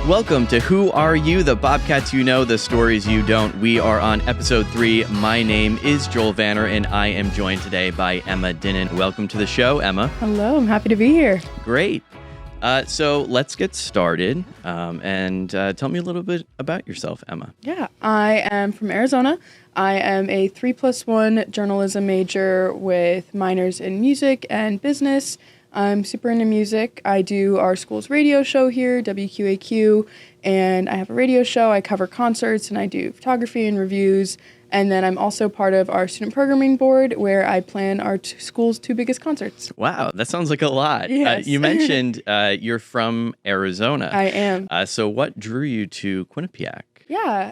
Welcome to Who Are You? The Bobcats you know, the stories you don't. We are on episode 3. My name is Joel Vanner, and I am joined today by Emma Dinnan. Welcome to the show, Emma. Hello, I'm happy to be here. Great. So let's get started, and tell me a little bit about yourself, Emma. Yeah, I am from Arizona. I am a 3+1 journalism major with minors in music and business. I'm super into music. I do our school's radio show here, WQAQ, and I have a radio show. I cover concerts, and I do photography and reviews. And then I'm also part of our student programming board, where I plan our school's 2 biggest concerts. Wow, that sounds like a lot. Yes. You mentioned you're from Arizona. I am. So what drew you to Quinnipiac? Yeah,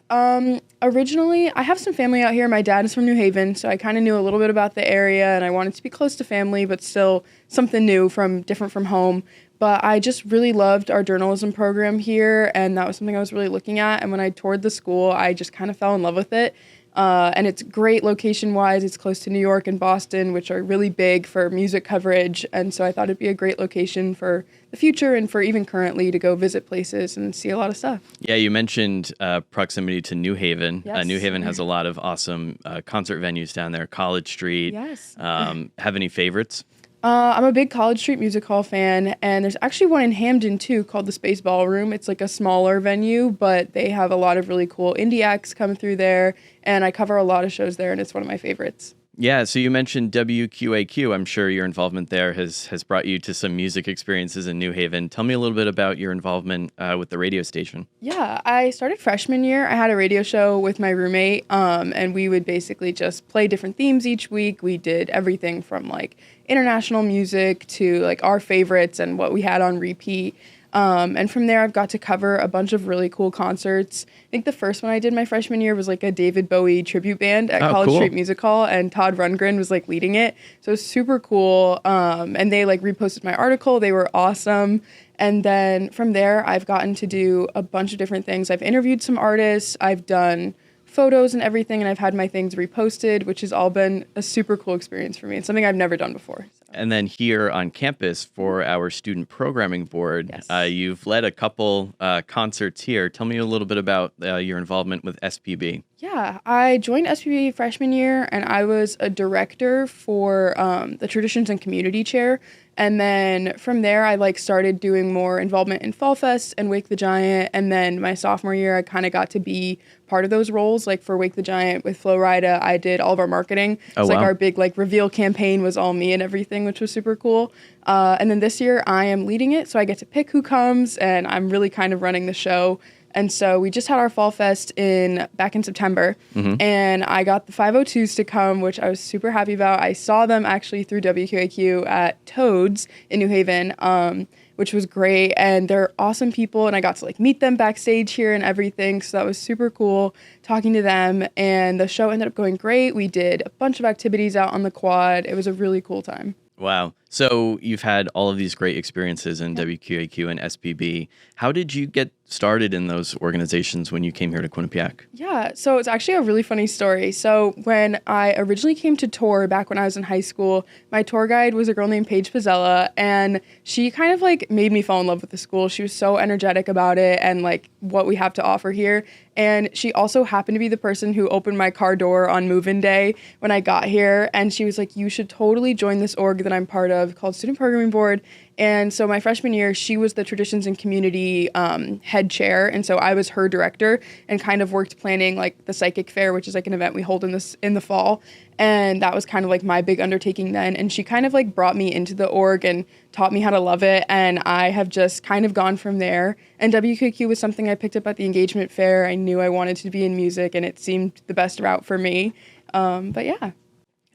originally, I have some family out here. My dad is from New Haven, so I kind of knew a little bit about the area, and I wanted to be close to family, but still something new different from home. But I just really loved our journalism program here, and that was something I was really looking at. And when I toured the school, I just kind of fell in love with it. And it's great location-wise. It's close to New York and Boston, which are really big for music coverage. And so I thought it'd be a great location for the future and for even currently to go visit places and see a lot of stuff. Yeah, you mentioned proximity to New Haven. Yes. New Haven has a lot of awesome concert venues down there. College Street. Yes. Have any favorites? I'm a big College Street Music Hall fan, and there's actually one in Hamden, too, called the Space Ballroom. It's like a smaller venue, but they have a lot of really cool indie acts come through there, and I cover a lot of shows there, and it's one of my favorites. Yeah, so you mentioned WQAQ. I'm sure your involvement there has brought you to some music experiences in New Haven. Tell me a little bit about your involvement with the radio station. Yeah, I started freshman year. I had a radio show with my roommate, and we would basically just play different themes each week. We did everything from like international music to like our favorites and what we had on repeat. And from there, I've got to cover a bunch of really cool concerts. I think the first one I did my freshman year was like a David Bowie tribute band at College cool. Street Music Hall, and Todd Rundgren was like leading it. So it was super cool. And they like reposted my article. They were awesome. And then from there, I've gotten to do a bunch of different things. I've interviewed some artists. I've done photos and everything, and I've had my things reposted, which has all been a super cool experience for me. It's something I've never done before. And then here on campus for our student programming board, Yes. you've led a couple concerts here. Tell me a little bit about your involvement with SPB. Yeah, I joined SPB freshman year, and I was a director for the Traditions and Community Chair. And then from there, I started doing more involvement in Fall Fest and Wake the Giant. And then my sophomore year, I kind of got to be part of those roles. Like for Wake the Giant with Flo Rida, I did all of our marketing. Oh, so wow. our big reveal campaign was all me and everything, which was super cool. And then this year, I am leading it, so I get to pick who comes, and I'm really kind of running the show. And so we just had our Fall Fest back in September, and I got the 502s to come, which I was super happy about. I saw them actually through WQAQ at Toads in New Haven, which was great, and they're awesome people, and I got to meet them backstage here and everything, so that was super cool talking to them, and the show ended up going great. We did a bunch of activities out on the quad. It was a really cool time. Wow. So you've had all of these great experiences in WQAQ and SPB. How did you get started in those organizations when you came here to Quinnipiac? Yeah, so it's actually a really funny story. So when I originally came to tour back when I was in high school, my tour guide was a girl named Paige Pizzella, and she kind of made me fall in love with the school. She was so energetic about it and what we have to offer here. And she also happened to be the person who opened my car door on move-in day when I got here. And she was like, you should totally join this org that I'm part of called Student Programming Board. And so my freshman year, she was the Traditions and Community head chair. And so I was her director and kind of worked planning the Psychic Fair, which is an event we hold in the fall. And that was kind of my big undertaking then. And she kind of brought me into the org and taught me how to love it. And I have just kind of gone from there. And WQQ was something I picked up at the engagement fair. I knew I wanted to be in music, and it seemed the best route for me. But yeah.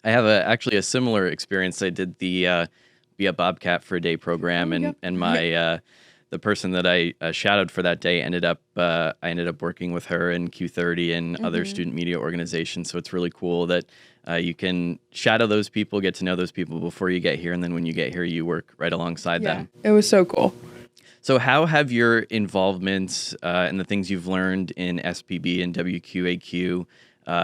I have actually a similar experience. I did the Be a Bobcat for a Day program, and my the person that I shadowed for that day ended up working with her in Q30 and other student media organizations. So it's really cool that you can shadow those people, get to know those people before you get here, and then when you get here, you work right alongside them. It was so cool. So how have your involvements and the things you've learned in SPB and WQAQ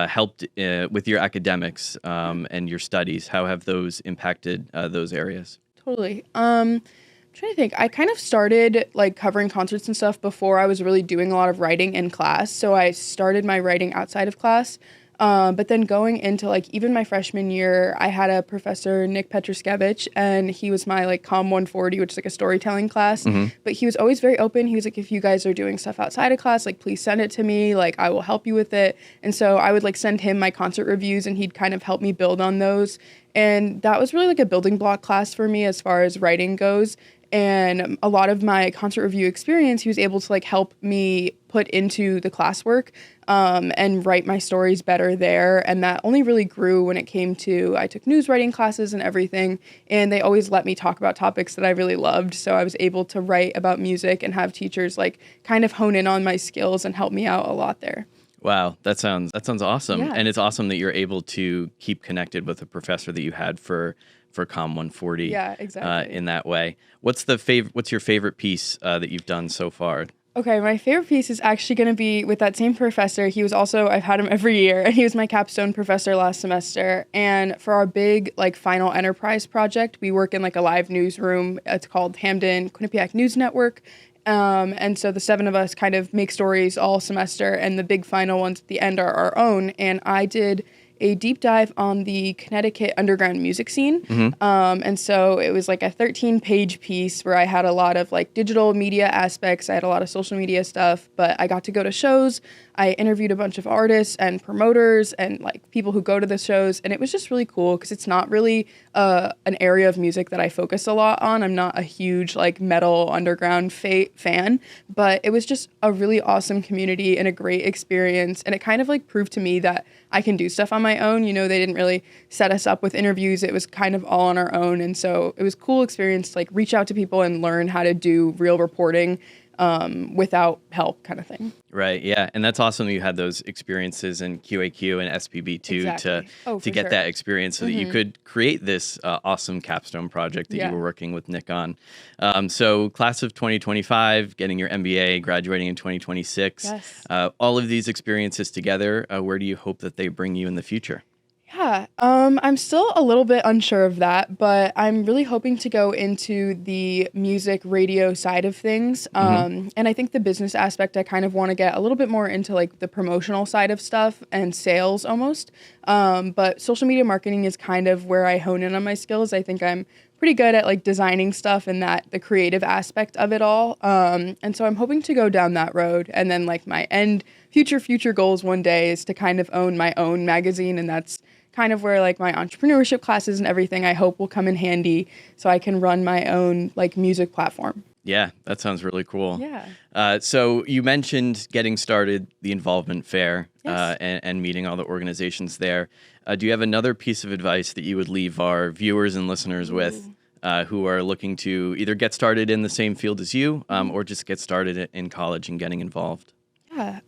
helped with your academics and your studies? How have those impacted those areas? Totally. Trying to think. I kind of started like covering concerts and stuff before I was really doing a lot of writing in class. So I started my writing outside of class. But then going into like even my freshman year, I had a professor, Nick Petruskevich, and he was my like Com 140, which is like a storytelling class. But he was always very open. He was like, if you guys are doing stuff outside of class, like please send it to me. Like I will help you with it. And so I would like send him my concert reviews and he'd kind of help me build on those. And that was really like a building block class for me as far as writing goes. And a lot of my concert review experience, he was able to like help me put into the classwork and write my stories better there. And that only really grew when it came to, I took news writing classes and everything. And they always let me talk about topics that I really loved. So I was able to write about music and have teachers like kind of hone in on my skills and help me out a lot there. Wow, that sounds awesome. Yeah. And it's awesome that you're able to keep connected with a professor that you had for Com 140. Yeah, exactly. In that way. What's your favorite piece that you've done so far? Okay, my favorite piece is actually going to be with that same professor. He was also, I've had him every year, and he was my capstone professor last semester. And for our big like final enterprise project, we work in like a live newsroom. It's called Hamden Quinnipiac News Network. And so the 7 of us kind of make stories all semester, and the big final ones at the end are our own. And I did a deep dive on the Connecticut underground music scene. And so it was like a 13-page piece where I had a lot of like digital media aspects. I had a lot of social media stuff, but I got to go to shows. I interviewed a bunch of artists and promoters and like people who go to the shows. And it was just really cool because it's not really an area of music that I focus a lot on. I'm not a huge like metal underground fan, but it was just a really awesome community and a great experience. And it kind of like proved to me that I can do stuff on my own. You know, they didn't really set us up with interviews. It was kind of all on our own. And so it was a cool experience to like reach out to people and learn how to do real reporting without help kind of thing. Right. Yeah. And that's awesome that you had those experiences in QAQ and SPB too, Exactly. to get that experience so that you could create this awesome capstone project that you were working with Nick on. So class of 2025, getting your MBA, graduating in 2026, all of these experiences together, where do you hope that they bring you in the future? Yeah, I'm still a little bit unsure of that, but I'm really hoping to go into the music radio side of things. And I think the business aspect, I kind of want to get a little bit more into like the promotional side of stuff and sales almost. But social media marketing is kind of where I hone in on my skills. I think I'm pretty good at like designing stuff and that the creative aspect of it all. And so I'm hoping to go down that road. And then like my future goals one day is to kind of own my own magazine. And that's kind of where like my entrepreneurship classes and everything I hope will come in handy so I can run my own like music platform. Yeah, that sounds really cool. Yeah. So you mentioned getting started, the involvement fair, Yes. and meeting all the organizations there. Do you have another piece of advice that you would leave our viewers and listeners with who are looking to either get started in the same field as you or just get started in college and getting involved? Yeah.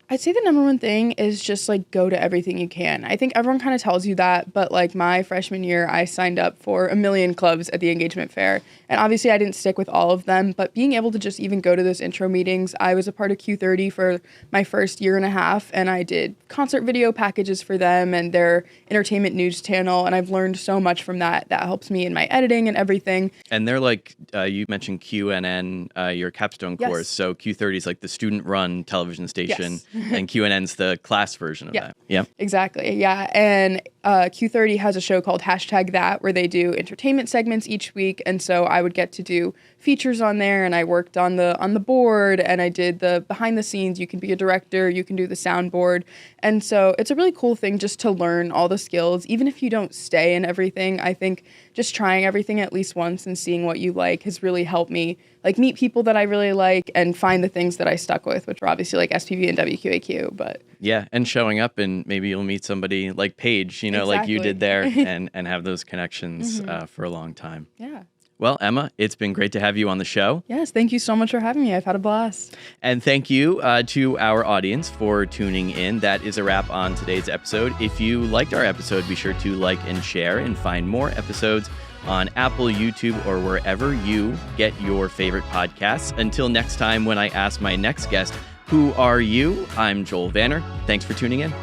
I'd say the number one thing is just like go to everything you can. I think everyone kind of tells you that, but like my freshman year, I signed up for 1 million clubs at the engagement fair. And obviously I didn't stick with all of them, but being able to just even go to those intro meetings, I was a part of Q30 for my first year and a half, and I did concert video packages for them and their entertainment news channel. And I've learned so much from that. That helps me in my editing and everything. And they're like, you mentioned QNN, your capstone course. So Q30 is like the student run television station. Yes. And QNN's the class version of that. Yeah. Exactly. Yeah. And Q30 has a show called #that where they do entertainment segments each week. And so I would get to do features on there, and I worked on the board, and I did the behind the scenes. You can be a director, you can do the soundboard. And so it's a really cool thing just to learn all the skills, even if you don't stay in everything. I think just trying everything at least once and seeing what you like has really helped me like meet people that I really like and find the things that I stuck with, which are obviously like SPB and WQAQ. But yeah, and showing up, and maybe you'll meet somebody like Paige, like you did there, and have those connections for a long time. Yeah. Well, Emma, it's been great to have you on the show. Yes, thank you so much for having me. I've had a blast. And thank you to our audience for tuning in. That is a wrap on today's episode. If you liked our episode, be sure to like and share, and find more episodes on Apple, YouTube, or wherever you get your favorite podcasts. Until next time, when I ask my next guest, who are you? I'm Joel Vanner. Thanks for tuning in.